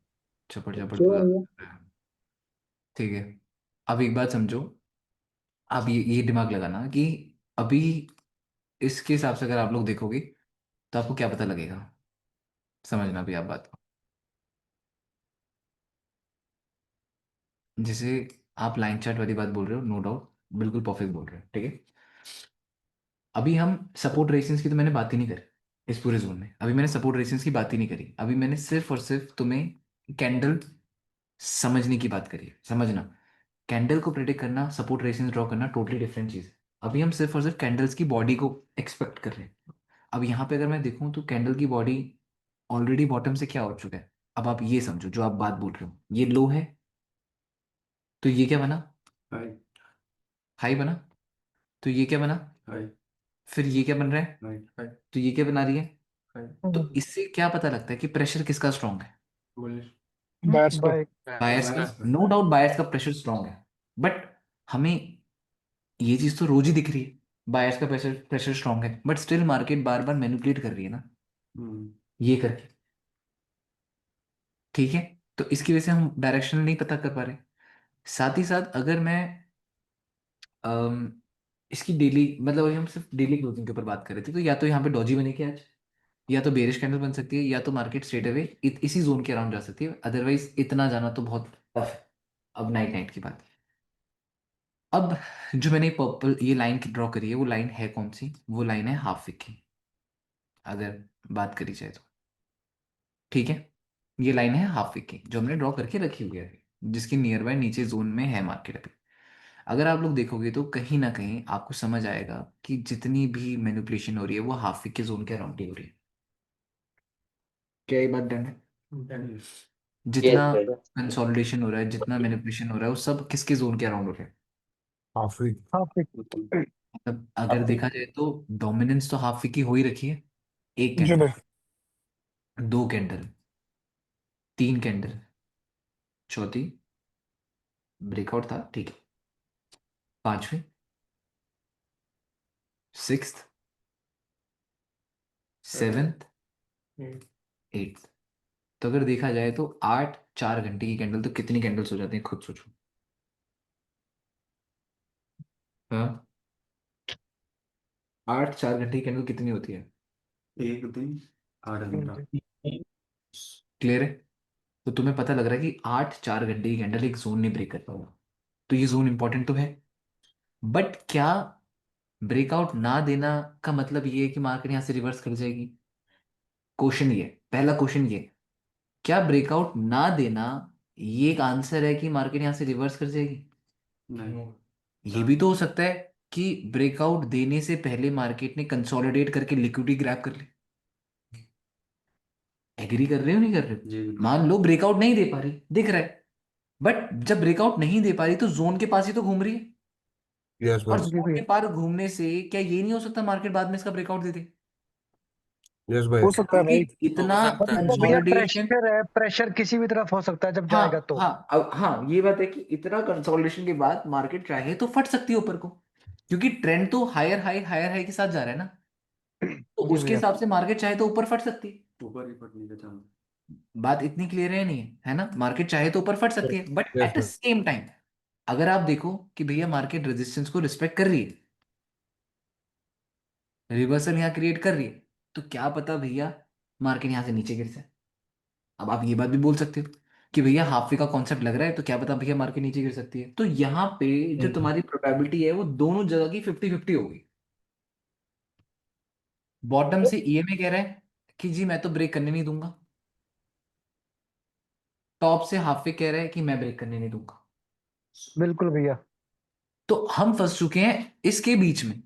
चपड़ चपड़ क्यों तो भैया? ठीक है। अब एक बात समझो, आप ये दिमाग लगाना कि अभी इसके हिसाब से अगर आप लोग देखोगे, तो आपको क्या पता लगेगा। समझना भी आप बात को। जैसे आप लाइन चार्ट वाली बात बोल रहे हो, नो डाउट, बिल्कुल परफेक्ट बोल रहे हो, ठीक है। अभी हम सपोर्ट रेजिस्टेंस की तो मैंने बात ही नहीं करी इस पूरे जोन में। अभी मैंने सपोर्ट रेजिस्टेंस की बात ही नहीं करी। अभी मैंने सिर्फ और सिर्फ तुम्हें कैंडल समझने की बात करी है। समझना, कैंडल को प्रेडिक्ट करना, सपोर्ट रेजिस्टेंस ड्रॉ करना टोटली डिफरेंट चीज है। अभी हम सिर्फ और सिर्फ कैंडल्स की बॉडी को एक्सपेक्ट कर रहे हैं। अब यहाँ पे अगर मैं देखूं तो कैंडल की बॉडी ऑलरेडी बॉटम से क्या हो चुका है। अब आप ये समझो, जो आप बात बोल रहे हो, ये लो है, तो ये क्या बना, हाई हाई बना, तो ये क्या बना, हाई फिर ये क्या बन रहा है, हाई हाई तो ये क्या बना रही है। हाई तो इससे क्या पता लगता है कि प्रेशर किसका स्ट्रांग है। बुलिश बायर्स का। बायर्स का, नो डाउट बायर्स का प्रेशर स्ट्रांग है, बट हमें ये चीज तो रोज ही दिख रही है, बायर्स का प्रेशर प्रेशर स्ट्रांग है, but still market bar bar manipulate कर रही है ना, ये करके, ठीक है। तो इसकी वजह से हम डायरेक्शन नहीं पता कर पा रहे। साथ ही साथ अगर मैं अम, इसकी डेली, मतलब अगर हम सिर्फ डेली क्लोजिंग के ऊपर बात कर रहे थे, तो या तो यहाँ पे डॉजी बनेगी आज, या तो बेरिश कैंडल बन सकती है, या तो मार्केट स्ट्रेट अवे इसी जोन के अराउंड जा सकती है। अदरवाइज इतना जाना तो बहुत टफ है। अब नाइट नाइट की बात। अब जो मैंने पर्पल ये लाइन ड्रॉ करी है, वो लाइन है कौन सी, वो लाइन है हाफ वीक की, अगर बात करी जाए तो, ठीक है। ये लाइन है हाफ वीक की जो हमने ड्रॉ करके रखी हुई है, जिसके नियर बाय नीचे जोन में है मार्केट अभी। अगर आप लोग देखोगे तो कहीं ना कहीं आपको समझ आएगा कि जितनी भी मैनिपुलेशन हो रही है वो हाफ वीक के जोन के अराउंड ही हो रही है। क्या ये बात डन है। जितना यस भाई। कंसोलिडेशन हो रहा है, जितना मैनिपुलेशन हो रहा है, वो सब किसके जोन के अराउंड हो रहा है। Half week. हाँ फिर मतलब अगर देखा जाए तो डोमिनेंस तो हाफ वीक की हो ही रखी है। एक जी कैंडल, भाई। दो कैंडल, तीन कैंडल, चौथी ब्रेकआउट था, ठीक है, पांचवी, सिक्स्थ, सेवेंथ, एट्थ। तो अगर देखा जाए तो 8 4 घंटे की कैंडल तो कितनी कैंडल्स हो जाती हैं, खुद सोचो। हाँ, 8 4 घंटे की कैंडल कितनी होती है, एक दिन 8 घंटा क्लियर है। तो तुम्हें पता लग रहा है कि 8 4 घंटे की कैंडल एक जोन नहीं ब्रेक कर पाएगा, तो ये जोन इंपॉर्टेंट तो है। बट क्या ब्रेकआउट ना देना का मतलब ये है कि मार्केट यहां से रिवर्स कर जाएगी। क्वेश्चन ये, पहला क्वेश्चन ये, क्या ब्रेकआउट ना देना ये एक आंसर है कि मार्केट यहां से रिवर्स कर जाएगी। नहीं ये भी तो हो सकता है कि ब्रेकआउट देने से पहले मार्केट ने कंसोलिडेट करके लिक्विडिटी ग्रैब कर ली। एग्री कर रहे हो नहीं कर रहे जी हो। मान लो ब्रेकआउट नहीं दे पा रही, दिख रहा है, बट जब ब्रेकआउट नहीं दे पा रही तो जोन के पास ही तो घूम रही है, यस और भाई। जी जोन भैया। के पार घूमने से क्या ये नहीं हो सकता मार्केट बाद में इसका ब्रेकआउट दे दे। यस भाई। हो सकता है क्योंकि भाई। इतना मतलब भैया कंसोलिडेशन, प्रेशर है, प्रेशर किसी भी तरफ हो सकता है जब जाएगा हाँ तो। हाँ, अब हाँ ये बात है कि इतना कंसोलिडेशन के बाद मार्केट चाहे तो फट सकती है ऊपर को, क्योंकि ट्रेंड तो हायर हाई के साथ जा रहा है ना। तो जी उसके भैया। हिसाब से मार्केट चाहे तो ऊपर फट सकती है। ऊपर ही फटने का चांस बात इतनी क्लियर है नहीं है ना। मार्केट चाहे तो ऊपर फट सकती है, बट यस एट द भाई। सेम टाइम अगर आप देखो कि भैया मार्केट रेजिस्टेंस को रिस्पेक्ट कर रही है, रिवर्सल यहाँ क्रिएट कर रही है, तो क्या पता भैया मार्केट यहाँ से नीचे गिर जाए। अब आप ये बात भी बोल सकते हो कि भैया हाफ वे का कॉन्सेप्ट लग रहा है, तो क्या पता भैया मार्केट नीचे गिर सकती है। तो यहाँ पे जो तुम्हारी प्रोबेबिलिटी है वो दोनों जगह की 50-50 होगी। बॉटम से ईएमए कह रहा है कि जी मैं तो ब्रेक करने नहीं दूंगा, टॉप से हाफ वे कह रहा है कि मैं ब्रेक करने नहीं दूंगा। बिल्कुल भैया। तो हम फंस चुके हैं इसके बीच में,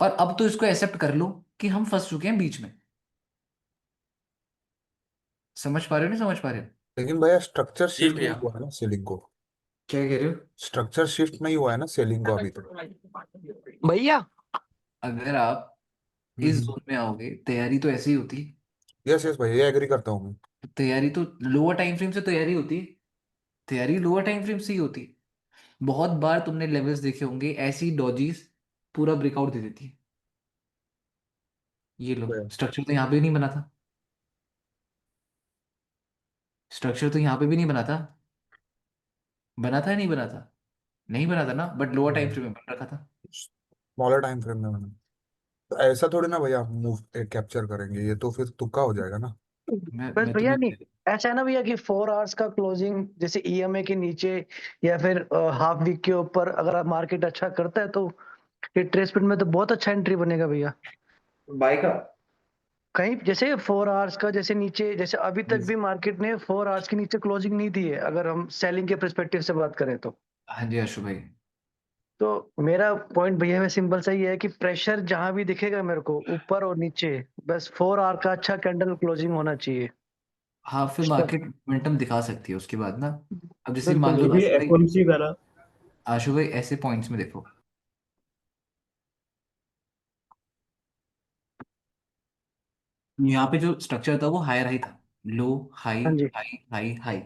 और अब तो इसको एक्सेप्ट कर लो कि हम फंस चुके हैं बीच में। समझ पा रहे हो नहीं समझ पा रहे हो। लेकिन भैया स्ट्रक्चर जी शिफ्ट नहीं भैया हुआ है ना सेलिंग को। क्या कह रहे हो। स्ट्रक्चर शिफ्ट नहीं हुआ है ना सेलिंग को अभी तक। भैया अगर आप इस जोन में आओगे, तैयारी तो ऐसी ही होती है। यस यस भाई, ये एग्री करता हूँ मैं। तैयारी तो लोअर टाइम फ्रेम से तैयारी होती है। तैयारी लोअर टाइम फ्रेम से ही होती है। बहुत बार तुमने लेवल्स देखे होंगे, ऐसी डॉजीज पूरा ब्रेकआउट दे देती है। ये लो, भैया, स्ट्रक्चर तो यहाँ पे नहीं बना था, स्ट्रक्चर तो यहाँ पे भी नहीं बना था। बना था या नहीं बना था, नहीं बना था ना, बट लोअर टाइम फ्रेम में बन रखा था। स्मॉलर टाइम फ्रेम में मैंने। तो ऐसा थोड़ी ना भैया मूव कैप्चर करेंगे, ये तो फिर तुक्का हो जाएगा ना। मैं बस मैं भैया तुम्हें नहीं, ऐसा है ना भैया कि 4 आवर्स का क्लोजिंग जैसे ईएमए के नीचे या फिर हाफ वीक के ऊपर अगर आप मार्केट अच्छा करता है तो ये ट्रेस में तो बहुत अच्छा एंट्री बनेगा भैया। बाय का कहीं जैसे 4 आवर्स का जैसे नीचे जैसे अभी तक भी मार्केट ने 4 आवर्स के नीचे क्लोजिंग नहीं दी है अगर हम सेलिंग के पर्सपेक्टिव से बात करें तो। हाँ जी आशु भाई। तो मेरा पॉइंट भैया में सिंपल सा ही है कि प्रेशर जहां भी दिखेगा मेरे को ऊपर और नीचे बस 4 आवर का अच्छा कैंडल क्लोजिंग होना चाहिए। हाँ फिर स्टॉप। मार्केट मोमेंटम दिखा सकती है उसके बाद ना। अब जैसे बिल्कुल मान लो भैया। ये एफओएमसी करा। आशु भाई ऐसे पॉइंट्स में देखो, यहाँ पे जो स्ट्रक्चर था वो हायर हाई था, लो हाई हाँ जी। High high high,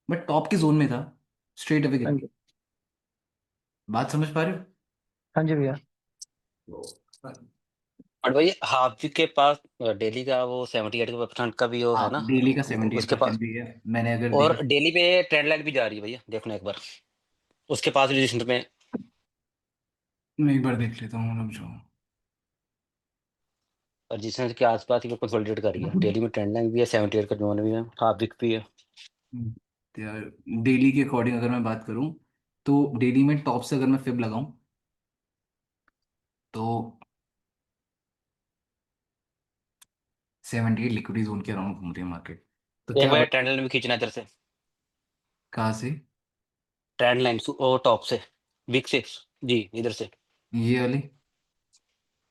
but top के जोन में था, स्ट्रेट अवे गिर हाँ गया। जी। बात समझ पा रहे हाँ जी भैया। हो? और भाई हाफ वीक के पास डेली का वो 78% का भी वो है हाँ ना डेली का उसके 78% पास। भी है, मैंने अगर और देखा डेली पे ट्रेंड लाइन भी जा रही है भैया, देखना एक बार उसके पास रेजिस्टेंस में। मैं एक बार देख लेता हूँ रुक जाओ। और रेजिस्टेंस के आसपास ही वो कंसोलिडेट कर रही है, डेली में ट्रेंड लाइन भी है, 78 का जोन भी है, हाफ वीक भी है। तो यार डेली के अकॉर्डिंग अगर मैं बात करूँ तो डेली में टॉप से अगर मैं फिब लगाऊं तो 78 लिक्विडी जोन के अराउंड घूम रही है मार्केट। तो एक क्या बार बता, ट्रेंड लाइन भी खींचना इधर से, कहाँ से? ट्रेंड लाइन और टॉप से, वीक से, जी इधर से। ये वाली?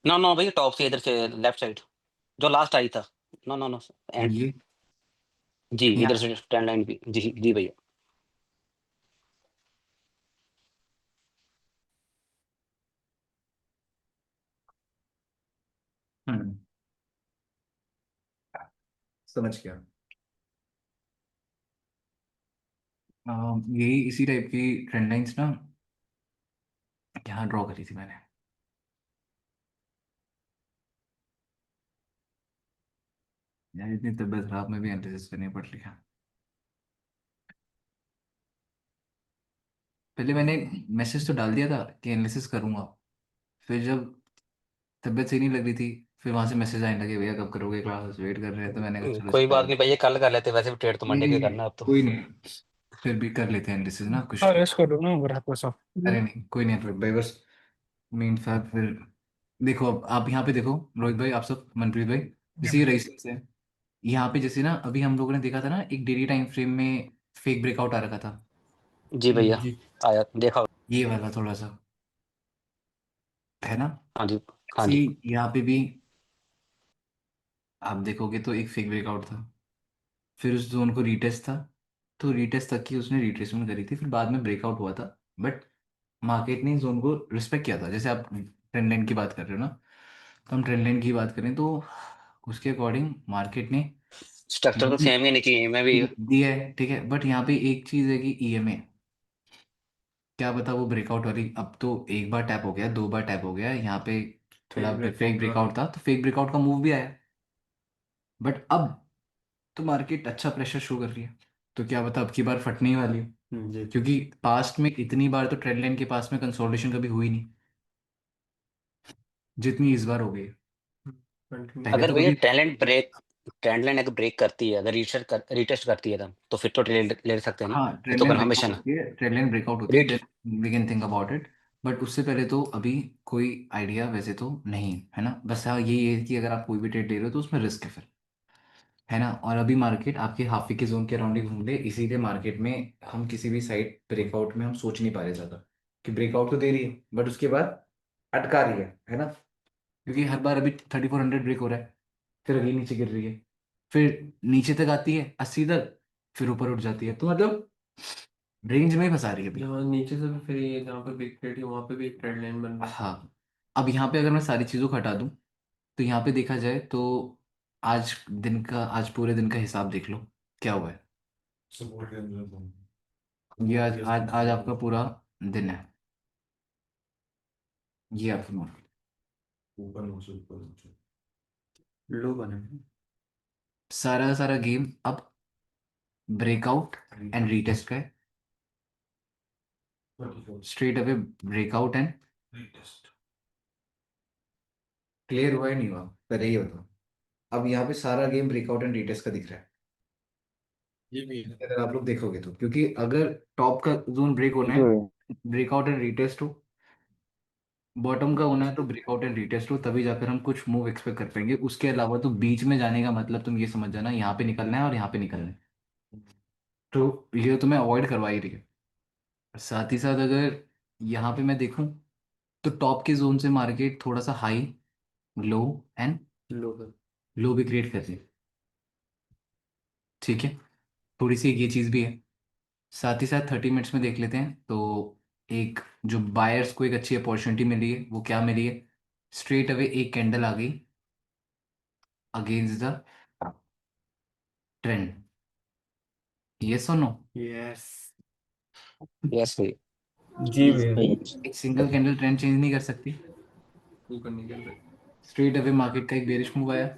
नो नो भैया, टॉप से इधर से लेफ्ट साइड जो लास्ट आई था। नो नो नो एंड, ये जी यहाँ इधर से? से ट्रेंड लाइन भी, जी जी भैया। हम्म, समझ गया। यही इसी टाइप की ट्रेंड लाइंस ना यहाँ ड्रॉ करी थी मैंने। यार इतनी तबीयत खराब में भी एनालिसिस करनी पड़ रही है। पहले मैंने मैसेज तो डाल दिया था कि एनालिसिस करूंगा, फिर जब तबीयत सही नहीं लग रही थी फिर वहां से मैसेज आने लगे भैया कब करोगे क्लास, वेट कर रहे हैं, तो मैंने कहा चलो कोई इसका बात नहीं भैया, कल कर लेते, वैसे भी ट्रेड तो नहीं मंडे नहीं के नहीं, करना अब तो। कोई नहीं, फिर भी कर लेते हैं एनालिसिस ना कुछ हाँ तो। इसको दो ना बराबर को सब। अरे नहीं कोई नहीं अफरोज भाई, बस मेन फैक्ट फिर देखो। अब आप यहाँ पे देखो रोहित भाई, आप सब मनप्रीत भाई, जैसे ये रईस है यहाँ पे, जैसे ना अभी हम लोगों ने देखा था ना एक डेली टाइम फ्रेम में फेक ब्रेकआउट आ रखा था, जी भैया जी। आया देखा। ये वाला थोड़ा सा है ना। हाँ जी। हाँ सी जी। यहाँ पे भी आप देखोगे तो एक फेक ब्रेकआउट था, फिर उस जोन को रीटेस्ट था, तो रीटेस्ट तक की उसने रिट्रेसमेंट करी थी, फिर बाद में ब्रेकआउट हुआ था, बट मार्केट ने इस जोन को रिस्पेक्ट किया था। जैसे आप ट्रेंड लाइन की बात कर रहे हो ना, तो हम ट्रेंड लाइन की बात करें तो उसके अकॉर्डिंग मार्केट ने स्ट्रक्चर तो सेम ही नहीं की मैं भी। दिया है, ठीक है, बट यहाँ पे एक चीज है कि ईएमए क्या बता वो ब्रेकआउट वाली, अब तो एक बार टैप हो गया, दो बार टैप हो गया यहाँ पे, थोड़ा फेक ब्रेकआउट था तो फेक ब्रेकआउट का मूव भी आया, बट अब तो मार्केट अच्छा प्रेशर शो कर रही है, तो क्या बता अब की बार फटने ही वाली है, जी। क्योंकि पास्ट में इतनी बार तो ट्रेंड लाइन के पास में कंसोलिडेशन कभी हुई नहीं जितनी इस बार हो गई है। कंटिन्यू। पहले अगर तो भैया कभी ट्रेंड लाइन अगर ब्रेक करती है, अगर रीटेस्ट करती है तब तो फिर तो ट्रेड ले सकते हैं ना। हाँ ये ट्रेंड तो लाइन ब्रेकआउट कन्फर्मेशन है। होती है, ट्रेंड लाइन ब्रेकआउट होती है, रीट then we can think about it, but उससे पहले तो अभी कोई आइडिया वैसे तो नहीं है ना, बस हाँ यही है कि अगर आप कोई भी ट्रेड ले रहे हो तो उसमें रिस्क है फिर, है ना। और अभी मार्केट आपके हाफी के जोन के अराउंड ही घूम रहे, इसीलिए मार्केट में हम किसी भी साइड ब्रेकआउट में हम सोच नहीं पा रहे ज्यादा, कि ब्रेकआउट तो दे रही है बट उसके बाद अटका रही है ना, क्योंकि हर बार अभी 3400 ब्रेक हो रहा है, फिर अगली नीचे गिर रही है, फिर नीचे तक आती है 80 तक, फिर ऊपर उठ जाती है, तो मतलब रेंज में ही फंसा रही है अभी। जहाँ नीचे से भी फिर ये जहाँ पर बिग ट्रेड है वहाँ पे भी एक ट्रेंड लाइन बन रहा है। हाँ अब यहाँ पे अगर मैं सारी चीज़ों को हटा दूँ तो यहाँ पे देखा जाए तो आज पूरे दिन का हिसाब देख लो क्या हुआ है। ये आज आज आज आपका पूरा दिन है, ये आपका मार्केट लो बना है। सारा का सारा गेम अब ब्रेकआउट एंड रीटेस्ट का है, straight away breakout and clear हुआ है नहीं हुआ, पहले ये बताओ। अब यहाँ पे सारा गेम ब्रेकआउट एंड रीटेस्ट का दिख रहा है, ये भी है। अगर आप लोग देखोगे तो, क्योंकि अगर टॉप का जोन ब्रेक होना है, ब्रेकआउट एंड रीटेस्ट हो, बॉटम का होना है तो ब्रेकआउट एंड रीटेस्ट हो, तभी जाकर हम कुछ मूव एक्सपेक्ट कर पाएंगे। उसके अलावा तो बीच में जाने का मतलब तुम ये समझ जाना, यहाँ पे निकलना है और यहाँ पे निकलना है, तो ये तुम्हें अवॉइड करवा ही रही है। साथ ही साथ अगर यहाँ पे मैं देखूं तो टॉप के जोन से मार्केट थोड़ा सा हाई, लो एंड लोकल। लो भी क्रिएट कर रही है। ठीक है, थोड़ी सी ये चीज़ भी है। साथ ही साथ 30 मिनट्स में देख लेते हैं तो एक जो बायर्स को एक अच्छी अपॉर्चुनिटी मिली है, वो क्या मिली है, स्ट्रेट अवे एक कैंडल आ गई अगेंस्ट द ट्रेंड। यस और नो? यस। यस भाई। जी भैया। एक सिंगल कैंडल ट्रेंड चेंज नहीं कर सकती। ऊपर निकल रहे। स्ट्रेट अवे मार्केट का एक बेरिश मूव आया,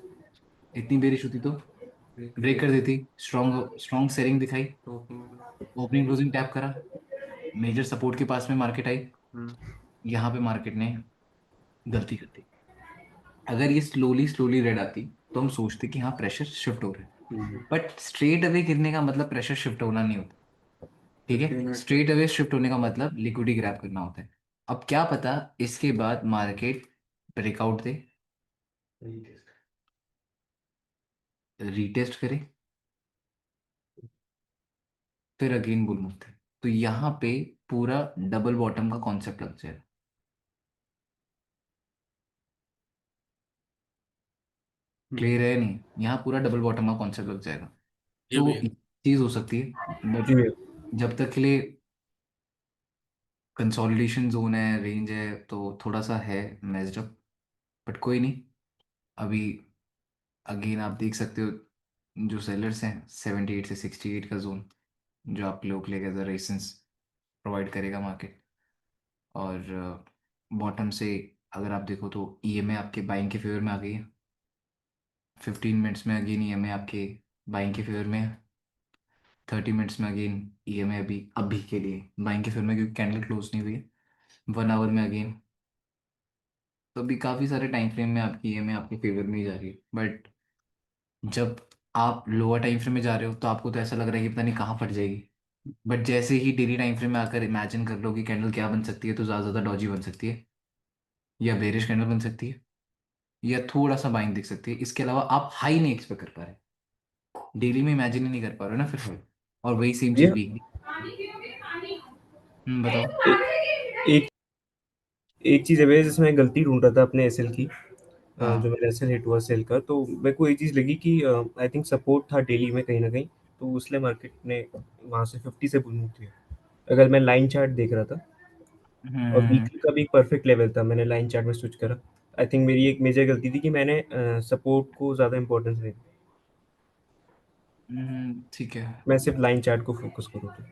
इतनी बेरिश होती तो ब्रेक कर देती, स्ट्रॉन्ग स्ट्रॉन्ग सेलिंग दिखाई, ओपनिंग क्लोजिंग टैप करा, मेजर सपोर्ट के पास में मार्केट आई। यहाँ पे मार्केट ने गलती कर दी। अगर ये स्लोली स्लोली रेड आती तो हम सोचते कि हाँ प्रेशर शिफ्ट हो रहा है, बट स्ट्रेट अवे गिरने का मतलब प्रेशर शिफ्ट होना नहीं होता। ठीक है, स्ट्रेट अवे शिफ्ट होने का मतलब लिक्विडिटी ग्रैब करना होता है। अब क्या पता इसके बाद मार्केट ब्रेकआउट दे, रीटेस्ट करे, फिर अगेन बुल मूव थे, तो यहाँ पे पूरा डबल बॉटम का कॉन्सेप्ट लग जाएगा। क्लियर है नहीं? यहाँ पूरा डबल बॉटम का कॉन्सेप्ट लग जाएगा। ये भी तो है। चीज हो सकती है, जी बट भैया। जब तक के लिए कंसोलिडेशन जोन है, रेंज है, तो थोड़ा सा है मेस्ड अप, बट कोई नहीं। अभी अगेन आप देख सकते हो जो सेलर्स हैं 78 से 68 का जोन, जो आप लोग के लिए एज अ रेजिस्टेंस प्रोवाइड करेगा मार्केट। और बॉटम से अगर आप देखो तो ईएमए आपके बाइंग के फेवर में आ गई है। 15 मिनट्स में अगेन ईएमए आपके बाइंग के फेवर में है। 30 मिनट्स में अगेन ईएमए अभी अभी के लिए बाइंग के फेवर में, क्योंकि कैंडल क्लोज नहीं हुई है। 1 आवर में अगेन, तो अभी काफ़ी सारे टाइम फ्रेम में आपकी ईएमए आपके फेवर में ही जा रही है। बट जब आप लोअर टाइम फ्रेम में जा रहे हो तो आपको तो ऐसा लग रहा है कि पता नहीं कहाँ फट जाएगी, बट जैसे ही डेली टाइम फ्रेम में आकर इमेजिन कर लो कि कैंडल क्या बन सकती है, तो ज़्यादा ज़्यादा डॉजी बन सकती है, या बेरिश कैंडल बन सकती है, या थोड़ा सा बाइंग दिख सकती है। इसके अलावा आप हाई नहीं एक्सपेक्ट कर पा रहे, डेली में इमेजिन ही नहीं कर पा रहे हो ना फिर। और वही सेम चीज़ भैया भी। बताओ। एक एक चीज़ है भैया जिसमें गलती ढूंढ रहा था अपने एसएल की। हाँ। जो मेरा एसएल हिट हुआ सेल का, तो मेरे को एक चीज़ लगी कि आई थिंक सपोर्ट था डेली में कहीं ना कहीं, तो इसलिए मार्केट ने वहाँ से 50 से बुल मूव किया। अगर मैं लाइन चार्ट देख रहा था, और हम्म। वीकली का भी एक परफेक्ट लेवल था, मैंने लाइन चार्ट में स्विच करा। आई थिंक मेरी एक मेजर गलती थी कि मैंने सपोर्ट को ज़्यादा इंपॉर्टेंस दी। ठीक है। मैं सिर्फ लाइन चार्ट को फोकस करूँ तो,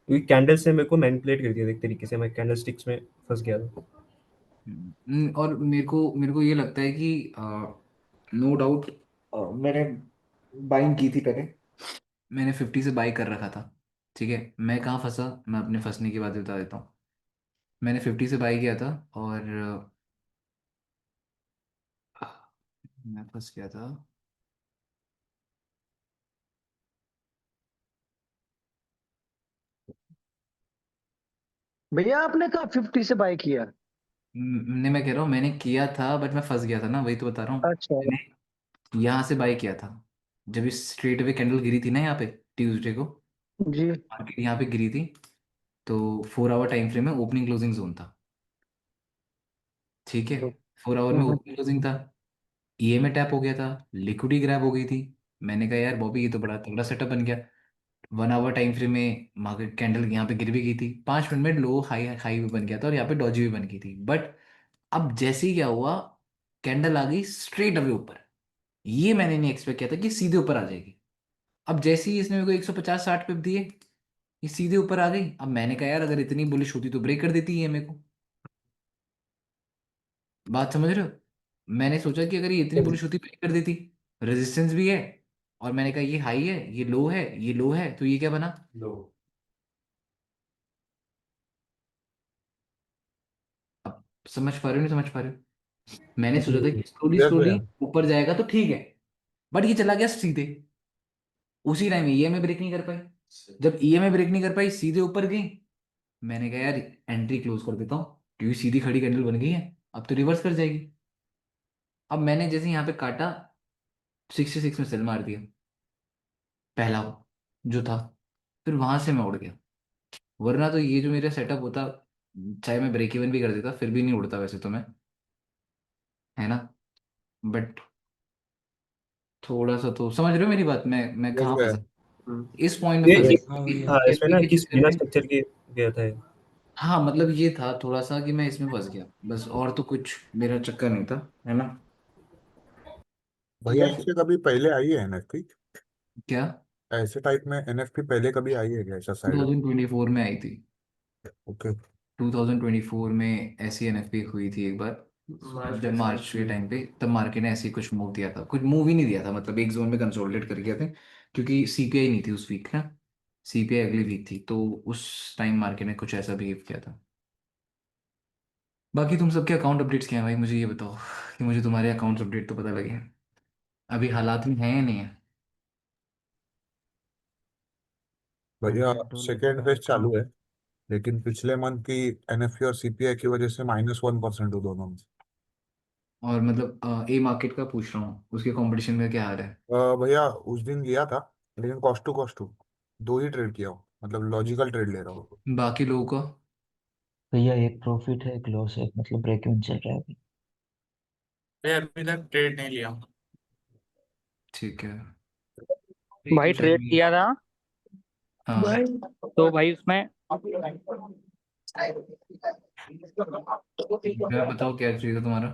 क्योंकि कैंडल से मेरे को मैनिपुलेट कर दिया था एक तरीके से, मैं कैंडल स्टिक्स में फंस गया था। और मेरे को ये लगता है कि नो डाउट मैंने बाइंग की थी पहले, मैंने 50 से बाई कर रखा था। ठीक है, मैं कहाँ फंसा, मैं अपने फंसने की बात बता देता हूँ। मैंने 50 से बाई किया था, और मैं फंस गया था। भैया आपने कहा 50 से बाय किया? मैं कह रहा हूँ मैंने किया था, बट मैं फंस गया था ना, वही तो बता रहा हूँ। अच्छा। मैंने यहाँ से बाई किया था जब इस स्ट्रेट वे कैंडल गिरी थी ना यहाँ पे, ट्यूसडे को जी। मार्केट यहाँ पे गिरी थी, तो 4 आवर टाइम फ्रेम में ओपनिंग क्लोजिंग जोन था। ठीक है, 4 आवर में हम्म। ओपनिंग क्लोजिंग था, ईएमए टैप हो गया था, लिक्विडिटी ग्रैब हो गई थी। मैंने कहा यार बॉबी ये तो बड़ा तगड़ा सेटअप बन गया। 1 आवर टाइम फ्रेम में मार्केट कैंडल यहाँ पे गिर भी गई थी, 5 मिनट में लो हाई हाई भी बन गया था, और यहाँ पे डॉजी भी बन गई थी। बट अब जैसे ही क्या हुआ, कैंडल आ गई स्ट्रेट अवे ऊपर। ये मैंने नहीं एक्सपेक्ट किया था कि सीधे ऊपर आ जाएगी। अब जैसे ही इसने मेरे को 150-60 पिप दिए, ये सीधे ऊपर आ गई। अब मैंने कहा यार अगर इतनी बुलिश होती तो ब्रेक कर देती है मेरे को। बात समझ रहे हो? मैंने सोचा कि अगर ये इतनी बुलिश होती ब्रेक कर देती, रेजिस्टेंस भी है, और मैंने कहा ये हाई है, ये लो है, ये लो है, तो ये क्या बना, लो। अब समझ पा रहे हो, नहीं समझ पा रहे हो? मैंने सोचा था कि स्लोली यस स्लोली भैया। ऊपर जाएगा तो ठीक है, बट ये चला गया सीधे। उसी टाइम ईएमआई ब्रेक नहीं कर पाई। जब ईएमआई ब्रेक नहीं कर पाई सीधे ऊपर गई। मैंने कहा यार एंट्री क्लोज कर देता हूँ, क्योंकि सीधी खड़ी कैंडल बन गई है, अब तो रिवर्स कर जाएगी। अब मैंने जैसे यहाँ पे काटा 66 में सेल मार दिया पहला जो था, फिर वहां से मैं उड़ गया। वरना तो ये जो मेरा सेटअप होता, चाहे मैं ब्रेक इवन भी कर देता फिर भी नहीं उड़ता वैसे तो मैं, है ना। बट थोड़ा सा तो समझ रहे हो मेरी बात, मैं समझ कहाँ गया। फंसा, इस पॉइंट में ये फंस एक गया हाँ, इसमें ना SBI के कि चक्कर बिना में। स्ट्रक्चर के गया था ये। हाँ मतलब ये था थोड़ा सा कि मैं इसमें फंस गया बस, और तो कुछ मेरा चक्कर नहीं था, है ना। भैया इससे कभी पहले आई है एनएफपी? क्या ऐसे टाइप में एनएफपी पहले कभी आई है क्या, ऐसा साइड? 2024 में आई थी। ओके। 2024 में ऐसी एनएफपी हुई थी एक बार, जब मार्च के टाइम पे, तब मार्केट ने ऐसे ही कुछ मूव दिया था, कुछ मूव ही नहीं दिया था, मतलब एक जोन में कंसोलिडेट कर गया थे, क्योंकि सीपीआई नहीं थी उस वीक ना, सीपीआई अगली वीक थी, तो उस टाइम मार्केट ने कुछ ऐसा बिहेव किया था। बाकी तुम सबके अकाउंट अपडेट्स क्या है भाई, मुझे ये बताओ कि मुझे तुम्हारे अकाउंट अपडेट तो पता लगे, अभी हालात में है या नहीं है। भैया सेकेंड फेज चालू है, लेकिन पिछले मंथ की एनएफपी और सीपीआई की वजह से -1% हो दोनों में। और मतलब ए मार्केट का पूछ रहा हूँ, उसके कंपटीशन का क्या हाल है। भैया उस दिन लिया था, लेकिन कॉस्ट टू दो ही ट्रेड किया हूँ, मतलब लॉजिकल ट्रेड ले रहा हूँ। बाकी लोगों का। भैया एक प्रॉफिट है, एक लॉस है, मतलब ब्रेक इवन चल रहा है अभी। मैं अभी तक ट्रेड नहीं लिया हूँ। ठीक है। भाई ट्रेड किया था हाँ तो भाई उसमें मैं बताओ क्या चाहिए था तुम्हारा।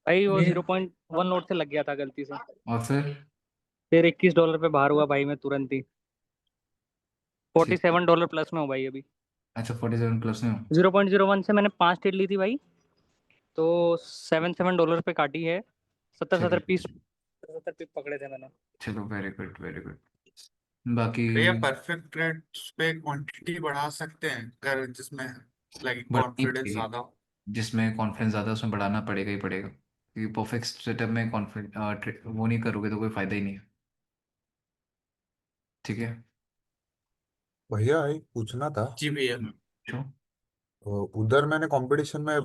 भाई वो 0.1 नोट से लग गया था गलती से। और फिर $21 पे बाहर हुआ भाई, मैं तुरंत ही ठीक। $47 प्लस में हूँ भाई अभी। अच्छा 47 प्लस में हो। 0.01 से मैंने 5 ट्रेड ली थी भाई, तो $7 पे काटी है। 70 चलो 70 पीस 70 पीस पकड़े थे मैंने। चलो वेरी गुड वेरी गुड। बाकी भैया परफेक्ट ट्रेड्स पे क्वांटिटी बढ़ा सकते हैं अगर जिसमें लाइक बढ़ानी कॉन्फिडेंस पड़ेगी, ज्यादा हो। जिसमें कॉन्फिडेंस ज़्यादा है उसमें बढ़ाना पड़ेगा ही पड़ेगा, क्योंकि परफेक्ट सेटअप में कॉन्फिडेंस वो नहीं करोगे तो कोई फायदा ही नहीं है। ठीक है। भैया एक पूछना था। जी भैया। जो उधर मैंने कंपटीशन में